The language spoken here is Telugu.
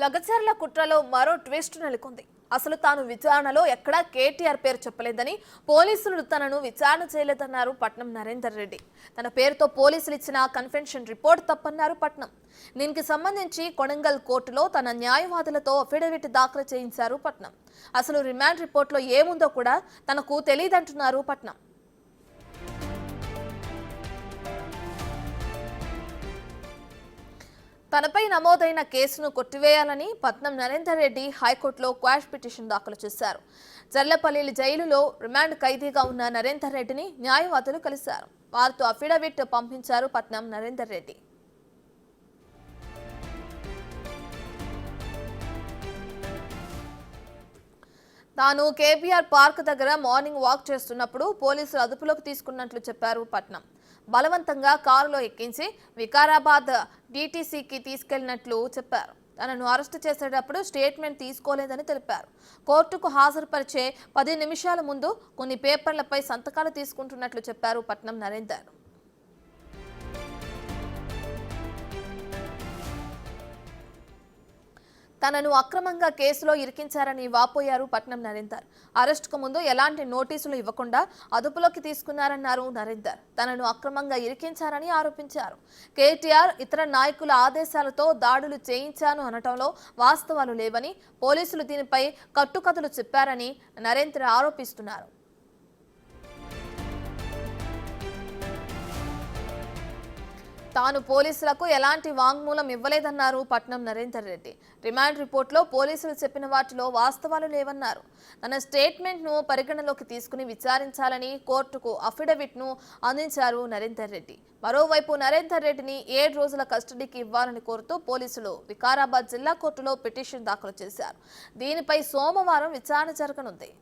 లగచర్ల కుట్రలో మరో ట్విస్ట్ నెలకొంది. అసలు తాను విచారణలో ఎక్కడా కేటీఆర్ పేరు చెప్పలేదని, పోలీసులు తనను విచారణ చేయలేదన్నారు పట్నం నరేందర్ రెడ్డి. తన పేరుతో పోలీసులు ఇచ్చిన కన్ఫెషన్ రిపోర్ట్ తప్పన్నారు పట్నం. దీనికి సంబంధించి కొడంగల్ కోర్టులో తన న్యాయవాదులతో అఫిడవిట్ దాఖలు చేయించారు పట్నం. అసలు రిమాండ్ రిపోర్ట్లో ఏముందో కూడా తనకు తెలియదంటున్నారు పట్నం. తనపై నమోదైన కేసును కొట్టివేయాలని పట్నం నరేందర్ రెడ్డి హైకోర్టులో క్వాష్ పిటిషన్ దాఖలు చేశారు. జర్లపల్లి జైలులో రిమాండ్ ఖైదీగా ఉన్న నరేందర్ రెడ్డిని న్యాయవాదులు కలిశారు. వారితో అఫిడవిట్ పంపించారు పట్నం నరేందర్ రెడ్డి. తాను కేబీఆర్ పార్క్ దగ్గర మార్నింగ్ వాక్ చేస్తున్నప్పుడు పోలీసులు అదుపులోకి తీసుకున్నట్లు చెప్పారు పట్నం. బలవంతంగా కారులో ఎక్కించి వికారాబాద్ డీటీసీకి తీసుకెళ్లినట్లు చెప్పారు. తనను అరెస్టు చేసేటప్పుడు స్టేట్మెంట్ తీసుకోలేదని తెలిపారు. కోర్టుకు హాజరుపరిచే 10 నిమిషాల ముందు కొన్ని పేపర్లపై సంతకాలు తీసుకుంటున్నట్లు చెప్పారు పట్నం నరేందర్. తనను అక్రమంగా కేసులో ఇరికించారని వాపోయారు పట్నం నరేందర్. అరెస్టుకు ముందు ఎలాంటి నోటీసులు ఇవ్వకుండా అదుపులోకి తీసుకున్నారన్నారు నరేందర్. తనను అక్రమంగా ఇరికించారని ఆరోపించారు. కేటీఆర్ ఇతర నాయకుల ఆదేశాలతో దాడులు చేయించాను అనటంలో వాస్తవాలు లేవని, పోలీసులు దీనిపై కట్టుకథలు చెప్పారని నరేందర్ ఆరోపిస్తున్నారు. తాను పోలీసులకు ఎలాంటి వాంగ్మూలం ఇవ్వలేదన్నారు పట్నం నరేందర్ రెడ్డి. రిమాండ్ రిపోర్ట్లో పోలీసులు చెప్పిన వాటిలో వాస్తవాలు లేవన్నారు. తన స్టేట్మెంట్ను పరిగణలోకి తీసుకుని విచారించాలని కోర్టుకు అఫిడవిట్ను అందించారు నరేందర్ రెడ్డి. మరోవైపు నరేందర్ రెడ్డిని 7 రోజుల కస్టడీకి ఇవ్వాలని కోరుతూ పోలీసులు వికారాబాద్ జిల్లా కోర్టులో పిటిషన్ దాఖలు చేశారు. దీనిపై సోమవారం విచారణ జరగనుంది.